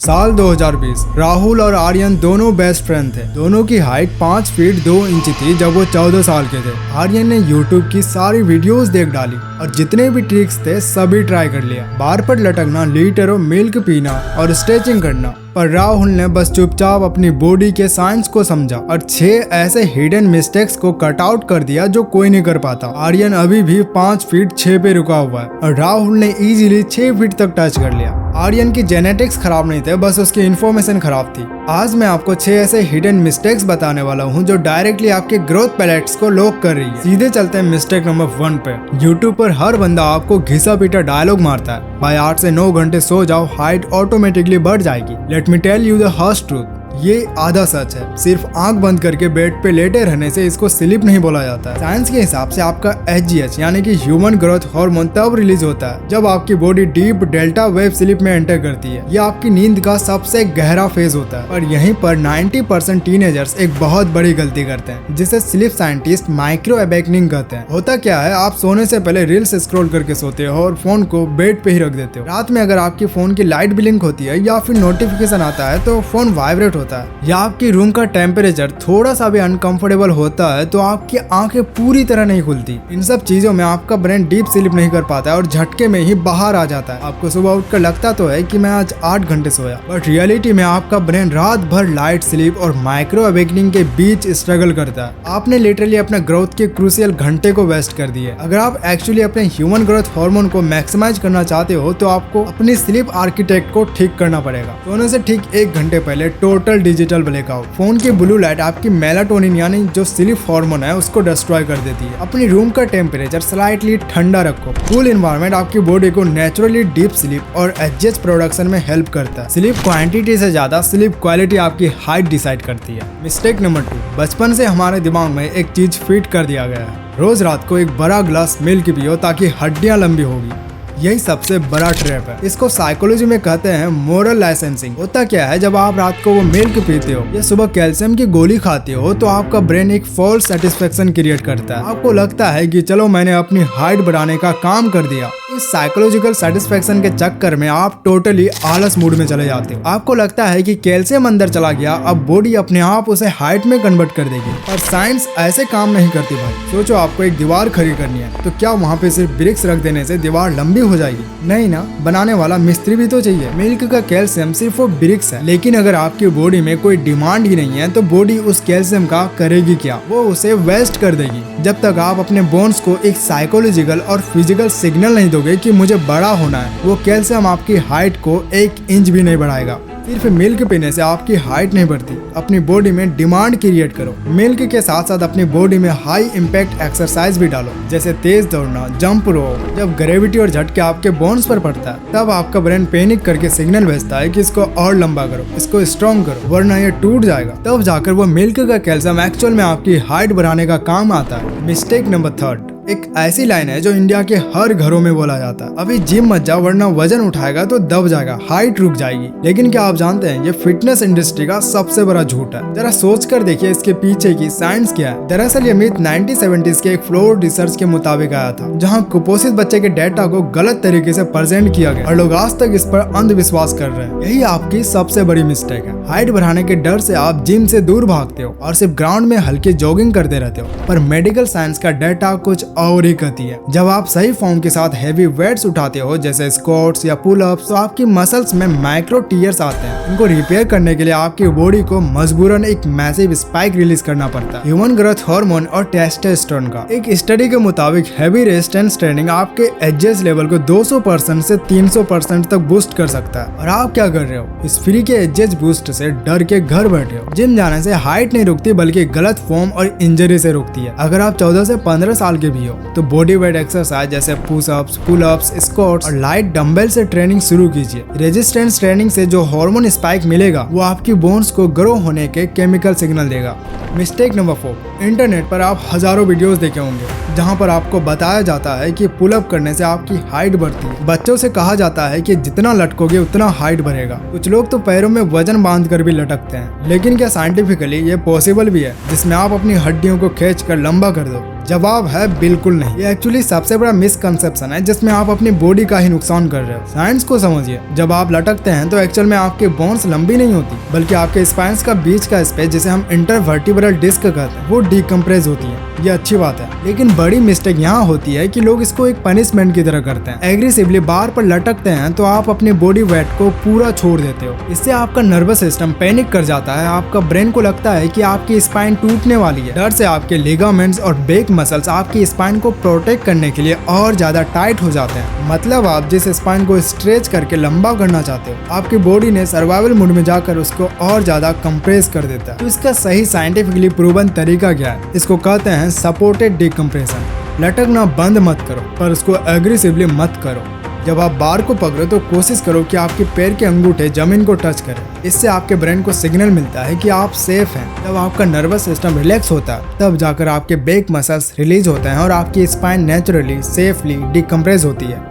साल 2020 राहुल और आर्यन दोनों बेस्ट फ्रेंड थे। दोनों की हाइट 5 फीट 2 इंच थी जब वो 14 साल के थे। आर्यन ने यूट्यूब की सारी वीडियोस देख डाली और जितने भी ट्रिक्स थे सभी ट्राई कर लिया। बार पर लटकना, लीटर और मिल्क पीना और स्ट्रेचिंग करना। पर राहुल ने बस चुपचाप अपनी बॉडी के साइंस को समझा और 6 ऐसे हिडन मिस्टेक्स को कट आउट कर दिया जो कोई नहीं कर पाता। आर्यन अभी भी 5 फीट 6 पे रुका हुआ है और राहुल ने इजीली 6 फीट तक टच कर लिया। आर्यन की जेनेटिक्स खराब नहीं थे, बस उसकी इन्फॉर्मेशन खराब थी। आज मैं आपको 6 ऐसे हिडन मिस्टेक्स बताने वाला हूँ जो डायरेक्टली आपके ग्रोथ पैलेट्स को लॉक कर रही है। सीधे चलते हैं मिस्टेक नंबर 1 पे। यूट्यूब पर हर बंदा आपको घिसा पीटा डायलॉग मारता है, भाई 8 से 9 घंटे सो जाओ, हाइट ऑटोमेटिकली बढ़ जाएगी। Let me tell you the harsh truth, ये आधा सच है। सिर्फ आंख बंद करके बेड पे लेटे रहने से इसको स्लीप नहीं बोला जाता है। साइंस के हिसाब से आपका HGH यानी कि ह्यूमन ग्रोथ हार्मोन तब रिलीज होता है जब आपकी body deep delta wave sleep में एंटर करती है। यह आपकी नींद का सबसे गहरा फेज होता है और यहीं पर 90% टीनेजर्स एक बहुत बड़ी गलती करते हैं जिसे स्लीप साइंटिस्ट माइक्रो अवेकनिंग कहते हैं। होता क्या है, आप सोने से पहले रील्स स्क्रॉल करके सोते हो और फोन को बेड पे ही रख देते हो। रात में अगर आपकी फोन की लाइट ब्लिंक होती है या फिर नोटिफिकेशन आता है तो फोन वाइब्रेट होता है, या आपकी रूम का टेम्परेचर थोड़ा सा भी अनकंफर्टेबल होता है तो आपकी आंखें पूरी तरह नहीं खुलती। इन सब चीजों में आपका ब्रेन डीप स्लीप नहीं कर पाता है और झटके में ही बाहर आ जाता है। आपको सुबह उठकर लगता तो है कि मैं आज 8 घंटे सोया, बट रियलिटी में आपका ब्रेन रात भर लाइट स्लीप और माइक्रो अवेकनिंग के बीच स्ट्रगल करता है। आपने लिटरली अपने ग्रोथ के क्रूशियल घंटे को वेस्ट कर दिए। अगर आप एक्चुअली अपने ह्यूमन ग्रोथ हार्मोन को मैक्सिमाइज करना चाहते हो तो आपको अपनी स्लीप आर्किटेक्ट को ठीक करना पड़ेगा। सोने से ठीक 1 घंटे पहले टोटल डिजिटल ब्लैकआउट। फोन की ब्लू लाइट आपकी मेलाटोनिन यानी जो स्लीप हार्मोन है उसको डिस्ट्रॉय कर देती है। अपनी रूम का टेम्परेचर स्लाइटली ठंडा रखो। कूल एनवायरनमेंट आपकी बॉडी को नेचुरली डीप स्लीप और HGH प्रोडक्शन में हेल्प करता है। स्लीप क्वांटिटी से ज्यादा स्लीप क्वालिटी आपकी हाइट डिसाइड करती है। मिस्टेक नंबर 2, बचपन से हमारे दिमाग में एक चीज फिट कर दिया गया है, रोज रात को एक बड़ा ग्लास मिल्क पियो ताकि हड्डियां लंबी होगी। यही सबसे बड़ा ट्रैप है। इसको साइकोलॉजी में कहते हैं मोरल लाइसेंसिंग। होता क्या है, जब आप रात को वो मिल्क पीते हो या सुबह कैल्शियम की गोली खाते हो तो आपका ब्रेन एक फॉल्स सेटिस्फेक्शन क्रिएट करता है। आपको लगता है कि चलो मैंने अपनी हाइट बढ़ाने का काम कर दिया। इस साइकोलॉजिकल सेटिस्फेक्शन के चक्कर में आप टोटली आलस मूड में चले जाते हो। आपको लगता है कि कैल्शियम अंदर चला गया, अब बॉडी अपने आप उसे हाइट में कन्वर्ट कर देगी। पर साइंस ऐसे काम नहीं करती भाई। सोचो आपको एक दीवार खड़ी करनी है तो क्या वहाँ पे सिर्फ ब्रिक्स रख देने से दीवार लंबी हो जाएगी? नहीं ना, बनाने वाला मिस्त्री भी तो चाहिए। मिल्क का कैल्शियम सिर्फ वो ब्रिक्स है, लेकिन अगर आपकी बॉडी में कोई डिमांड ही नहीं है तो बॉडी उस कैल्शियम का करेगी क्या? वो उसे वेस्ट कर देगी। जब तक आप अपने बोन्स को एक साइकोलॉजिकल और फिजिकल सिग्नल नहीं दोगे कि मुझे बड़ा होना है, वो कैल्शियम आपकी हाइट को 1 इंच भी नहीं बढ़ाएगा। सिर्फ मिल्क पीने से आपकी हाइट नहीं बढ़ती। अपनी बॉडी में डिमांड क्रिएट करो। मिल्क के साथ साथ अपनी बॉडी में हाई इम्पैक्ट एक्सरसाइज भी डालो, जैसे तेज दौड़ना, जंप रोप। जब ग्रेविटी और झटके आपके बोन्स पर पड़ता है तब आपका ब्रेन पैनिक करके सिग्नल भेजता है कि इसको और लंबा करो, इसको स्ट्रॉन्ग करो, वरना ये टूट जाएगा। तब जाकर वो मिल्क का कैल्शियम एक्चुअल में आपकी हाइट बढ़ाने का काम आता है। मिस्टेक नंबर 3, एक ऐसी लाइन है जो इंडिया के हर घरों में बोला जाता है, अभी जिम मत जाओ वरना वजन उठाएगा तो दब जाएगा, हाइट रुक जाएगी। लेकिन क्या आप जानते हैं ये फिटनेस इंडस्ट्री का सबसे बड़ा झूठ है। जरा सोच कर देखिए इसके पीछे की साइंस क्या है। दरअसल ये मिथ 1970s के एक फ्लोर रिसर्च के मुताबिक आया था, जहाँ कुपोषित बच्चे के डेटा को गलत तरीके से प्रेजेंट किया गया और लोग आज तक इस पर अंधविश्वास कर रहे हैं। यही आपकी सबसे बड़ी मिस्टेक है। हाइट बढ़ाने के डर से आप जिम से दूर भागते हो और सिर्फ ग्राउंड में हल्की जॉगिंग करते रहते हो, पर मेडिकल साइंस का डेटा कुछ और ही कहती है। जब आप सही फॉर्म के साथ हेवी वेट्स उठाते हो जैसे स्क्वाट्स या पुल अप्स, तो आपकी मसल्स में माइक्रो टीयर्स आते हैं। इनको रिपेयर करने के लिए आपकी बॉडी को मजबूरन एक मैसिव स्पाइक रिलीज करना पड़ता है, ह्यूमन ग्रोथ हार्मोन और टेस्टोस्टेरोन का। एक स्टडी के मुताबिक हैवी रेजिस्टेंस ट्रेनिंग आपके HGH लेवल को 200% से 300% तक बूस्ट कर सकता है। और आप क्या कर रहे हो, इस फ्री के HGH बूस्ट से डर के घर बैठे हो। जिम जाने से हाइट नहीं रुकती बल्कि गलत फॉर्म और इंजरी से रुकती है। अगर आप 14 से 15 साल के भी हो तो बॉडी वेट एक्सरसाइज जैसे push ups, pull ups, squats और लाइट डंबल से ट्रेनिंग शुरू कीजिए। रेजिस्टेंस ट्रेनिंग से जो हार्मोन स्पाइक मिलेगा वो आपकी बोन्स को ग्रो होने के केमिकल सिग्नल देगा। मिस्टेक नंबर 4, इंटरनेट पर आप हजारों वीडियोस देखे होंगे जहां पर आपको बताया जाता है कि पुल अप करने से आपकी हाइट बढ़ती है। बच्चों से कहा जाता है कि जितना लटकोगे उतना हाइट बढ़ेगा। कुछ लोग तो पैरों में वजन बांध कर भी लटकते हैं, लेकिन क्या साइंटिफिकली ये पॉसिबल भी है जिसमें आप अपनी हड्डियों को खींच कर लंबा कर दो? जवाब है बिल्कुल नहीं। ये एक्चुअली सबसे बड़ा मिसकंसेप्शन है जिसमें आप अपनी बॉडी का ही नुकसान कर रहे हो। साइंस को समझिए, जब आप लटकते हैं तो एक्चुअल में आपके बोन्स लंबी नहीं होती, बल्कि आपके स्पाइन्स का बीच का स्पेस जिसे हम इंटरवर्टिब्रल डिस्क कहते हैं वो डिकम्प्रेस होती है। ये अच्छी बात है, लेकिन बड़ी मिस्टेक यहाँ होती है कि लोग इसको एक पनिशमेंट की तरह करते हैं। एग्रेसिवली बार पर लटकते हैं तो आप अपनी बॉडी वेट को पूरा छोड़ देते हो। इससे आपका नर्वस सिस्टम पैनिक कर जाता है। आपका ब्रेन को लगता है कि आपकी स्पाइन टूटने वाली है। डर से आपके लिगामेंट्स और बेक मसल्स आपकी स्पाइन को प्रोटेक्ट करने के लिए और ज्यादा टाइट हो जाते हैं। मतलब आप जिस स्पाइन को स्ट्रेच करके लंबा करना चाहते हो, आपकी बॉडी ने सर्वाइवल मोड में जाकर उसको और ज्यादा कंप्रेस कर देता है। तो इसका सही साइंटिफिकली प्रूवन तरीका क्या है? इसको कहते हैं सपोर्टेड डिकम्प्रेशन। लटकना बंद मत करो, पर उसको एग्रेसिवली मत करो। जब आप बार को पकड़ो तो कोशिश करो कि आपके पैर के अंगूठे जमीन को टच करें। इससे आपके ब्रेन को सिग्नल मिलता है कि आप सेफ हैं। जब आपका नर्वस सिस्टम रिलैक्स होता है तब जाकर आपके बेक मसल्स रिलीज होते हैं और आपकी स्पाइन नेचुरली सेफली डिकम्प्रेस होती है।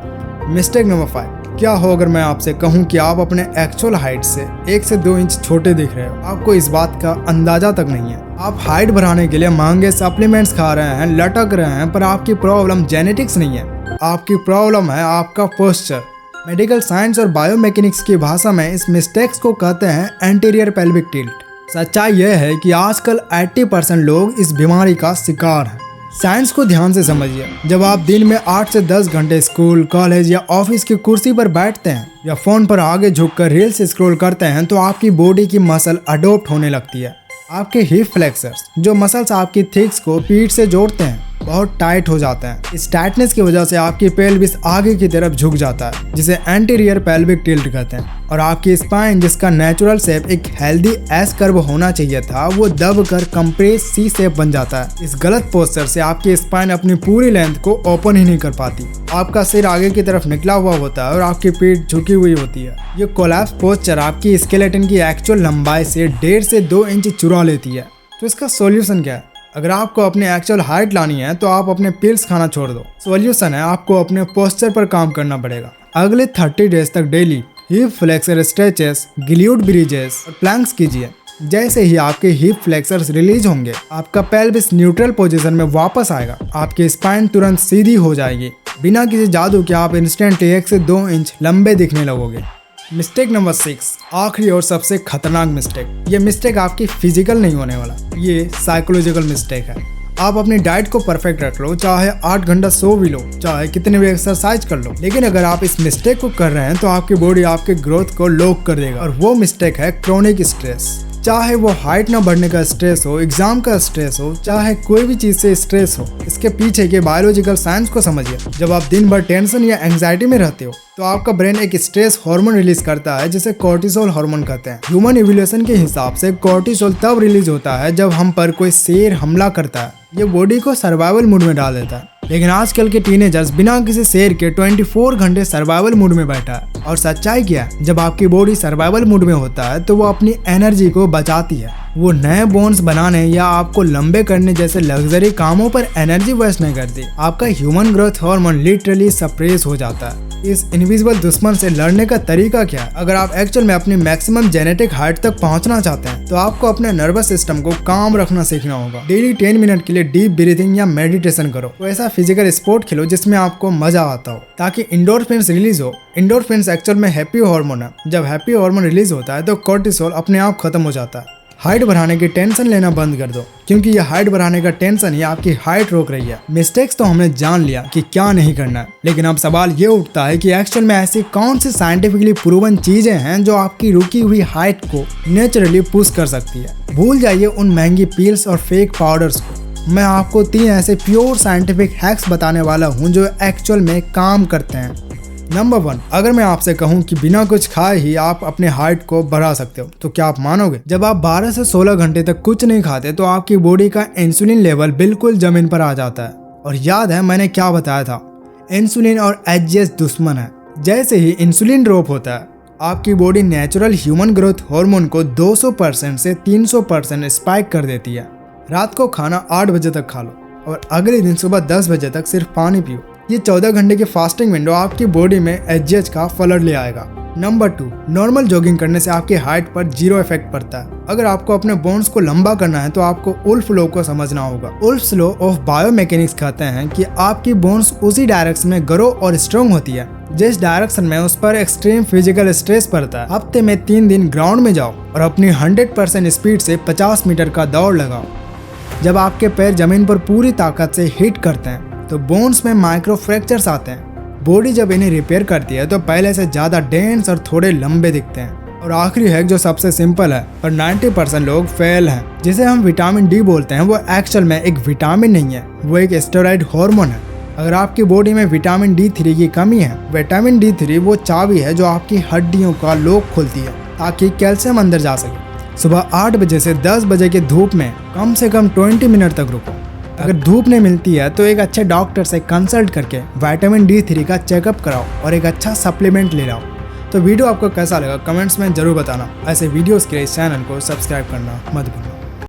मिस्टेक नंबर 5, क्या हो अगर मैं आपसे कहूं कि आप अपने एक्चुअल हाइट से 1 से 2 इंच छोटे दिख रहे हो? आपको इस बात का अंदाजा तक नहीं है। आप हाइट बढ़ाने के लिए महंगे सप्लीमेंट्स खा रहे हैं, लटक रहे हैं, पर आपकी प्रॉब्लम जेनेटिक्स नहीं है। आपकी प्रॉब्लम है आपका पोस्चर। मेडिकल साइंस और बायोमैकेनिक्स की भाषा में इस मिस्टेक्स को कहते हैं एंटीरियर पेल्विक टिल्ट। सच्चाई यह है कि आजकल 80% लोग इस बीमारी का शिकार हैं। साइंस को ध्यान से समझिए। जब आप दिन में 8 से 10 घंटे स्कूल, कॉलेज या ऑफिस की कुर्सी पर बैठते हैं या फोन पर आगे झुककर रील्स स्क्रॉल करते हैं तो आपकी बॉडी की मसल अडोप्ट होने लगती है। आपके हिप फ्लेक्सर्स, जो मसल्स आपकी थिग्स को पीठ से जोड़ते हैं, बहुत टाइट हो जाते हैं। इस टाइटनेस की वजह से आपकी पेल्विस आगे की तरफ झुक जाता है, जिसे एंटीरियर पेल्विक टिल्ट कहते हैं, और आपकी स्पाइन, जिसका नेचुरल शेप एक हेल्दी एस कर्व होना चाहिए था, वो दबकर कंप्रेस सी शेप बन जाता है। इस गलत पोस्चर से आपकी स्पाइन अपनी पूरी लेंथ को ओपन ही नहीं कर पाती। आपका सिर आगे की तरफ निकला हुआ होता है और आपकी पीठ झुकी हुई होती है। ये कोलैप्स पोस्चर आपकी स्केलेटन की एक्चुअल लंबाई से 1.5 से 2 इंच चुरा लेती है। तो इसका सॉल्यूशन क्या है? अगर आपको अपनी एक्चुअल हाइट लानी है तो आप अपने पिल्स खाना छोड़ दो। सॉल्यूशन है आपको अपने पोस्चर पर काम करना पड़ेगा। अगले 30 डेज तक daily hip flexor stretches, glute bridges और प्लैंक्स कीजिए। जैसे ही आपके हिप फ्लेक्सर्स रिलीज होंगे, आपका पेल्विस न्यूट्रल पोजीशन में वापस आएगा। आपकी स्पाइन तुरंत सीधी हो जाएगी। बिना किसी जादू के आप इंस्टेंटली 1 से 2 इंच लंबे दिखने लगोगे। मिस्टेक नंबर 6, आखिरी और सबसे खतरनाक मिस्टेक। ये मिस्टेक आपकी फिजिकल नहीं होने वाला, ये साइकोलॉजिकल मिस्टेक है। आप अपनी डाइट को परफेक्ट रख लो, चाहे 8 घंटा सो भी लो, चाहे कितने भी एक्सरसाइज कर लो, लेकिन अगर आप इस मिस्टेक को कर रहे हैं तो आपकी बॉडी आपके ग्रोथ को लॉक कर देगा। और वो मिस्टेक है क्रोनिक स्ट्रेस। चाहे वो हाइट ना बढ़ने का स्ट्रेस हो, एग्जाम का स्ट्रेस हो, चाहे कोई भी चीज से स्ट्रेस हो, इसके पीछे के बायोलॉजिकल साइंस को समझिए। जब आप दिन भर टेंशन या एंग्जाइटी में रहते हो तो आपका ब्रेन एक स्ट्रेस हार्मोन रिलीज करता है जिसे कोर्टिसोल हार्मोन कहते हैं। ह्यूमन इवोल्यूशन के हिसाब से कोर्टिसोल तब रिलीज होता है जब हम पर कोई शेर हमला करता है। ये बॉडी को सर्वाइवल मूड में डाल देता है। लेकिन आजकल के टीनेजर्स बिना किसी शेर के 24 घंटे सर्वाइवल मूड में बैठा है। और सच्चाई क्या है? जब आपकी बॉडी सर्वाइवल मूड में होता है तो वो अपनी एनर्जी को बचाती है। वो नए बोन्स बनाने या आपको लंबे करने जैसे लग्जरी कामों पर एनर्जी वेस्ट नहीं करती। आपका human growth hormone literally suppress हो जाता है। इस इनविजिबल दुश्मन से लड़ने का तरीका क्या है? अगर आप एक्चुअल में अपनी मैक्सिमम जेनेटिक हाइट तक पहुंचना चाहते हैं तो आपको अपने नर्वस सिस्टम को काम रखना सीखना होगा। डेली 10 मिनट के लिए डीप ब्रीथिंग या मेडिटेशन करो। तो ऐसा फिजिकल स्पोर्ट खेलो जिसमें आपको मजा आता हो, ताकि एंडोर्फिन्स रिलीज हो। एंडोर्फिन्स एक्चुअल में हैप्पी हार्मोन है। जब हैप्पी हार्मोन रिलीज होता है तो कोर्टिसोल अपने आप खत्म हो जाता है। हाइट बढ़ाने की टेंशन लेना बंद कर दो, क्योंकि ये हाइट बढ़ाने का टेंशन ही आपकी हाइट रोक रही है। मिस्टेक्स तो हमने जान लिया कि क्या नहीं करना है, लेकिन अब सवाल ये उठता है कि एक्चुअल में ऐसी कौन सी साइंटिफिकली प्रूवन चीजें हैं जो आपकी रुकी हुई हाइट को नेचुरली पुश कर सकती है। भूल जाइए उन महंगी पिल्स और फेक पाउडर्स को। मैं आपको 3 ऐसे प्योर साइंटिफिक हैक्स बताने वाला हूँ जो एक्चुअल में काम करते हैं। नंबर 1, अगर मैं आपसे कहूं कि बिना कुछ खाए ही आप अपने हाइट को बढ़ा सकते हो तो क्या आप मानोगे? जब आप 12 से 16 घंटे तक कुछ नहीं खाते तो आपकी बॉडी का इंसुलिन लेवल बिल्कुल जमीन पर आ जाता है। और याद है मैंने क्या बताया था? इंसुलिन और एचजीएच दुश्मन है। जैसे ही इंसुलिन ड्रॉप होता है, आपकी body natural human growth hormone को 200% से 300% स्पाइक कर देती है। रात को खाना 8 बजे तक खा लो और अगले दिन सुबह 10 बजे तक सिर्फ पानी पियो। ये 14 घंटे की फास्टिंग विंडो आपकी बॉडी में HGH का फ्लड ले आएगा। नंबर 2, नॉर्मल जॉगिंग करने से आपकी हाइट पर 0 इफेक्ट पड़ता है। अगर आपको अपने बोन्स को लंबा करना है तो आपको उल्फ लॉ को समझना होगा। उल्फ लॉ ऑफ बायोमैकेनिक्स कहते हैं कि आपकी बोन्स उसी डायरेक्शन में ग्रो और स्ट्रॉन्ग होती है जिस डायरेक्शन में उस पर एक्सट्रीम फिजिकल स्ट्रेस पड़ता है। हफ्ते में 3 दिन ग्राउंड में जाओ और अपनी 100% स्पीड से 50 मीटर का दौड़ लगाओ। जब आपके पैर जमीन पर पूरी ताकत से हिट करते हैं तो बोन्स में माइक्रो फ्रैक्चर्स आते हैं। बॉडी जब इन्हें रिपेयर करती है तो पहले से ज्यादा डेंस और थोड़े लंबे दिखते हैं। और आखिरी हैक जो सबसे सिंपल है पर 90% लोग फेल हैं, जिसे हम विटामिन डी बोलते हैं, वो एक्चुअल में एक विटामिन नहीं है, वो एक स्टेरॉइड हार्मोन है। अगर आपकी बॉडी में विटामिन D3 की कमी है, विटामिन D3 वो चाबी है जो आपकी हड्डियों का लॉक खोलती है ताकि कैल्शियम अंदर जा सके। सुबह 8 बजे से 10 बजे की धूप में कम से कम 20 मिनट तक रुको। अगर धूप नहीं मिलती है तो एक अच्छे डॉक्टर से कंसल्ट करके विटामिन D3 का चेकअप कराओ और एक अच्छा सप्लीमेंट ले लाओ। तो वीडियो आपको कैसा लगा कमेंट्स में जरूर बताना। ऐसे वीडियोस के लिए इस चैनल को सब्सक्राइब करना मत भूलना।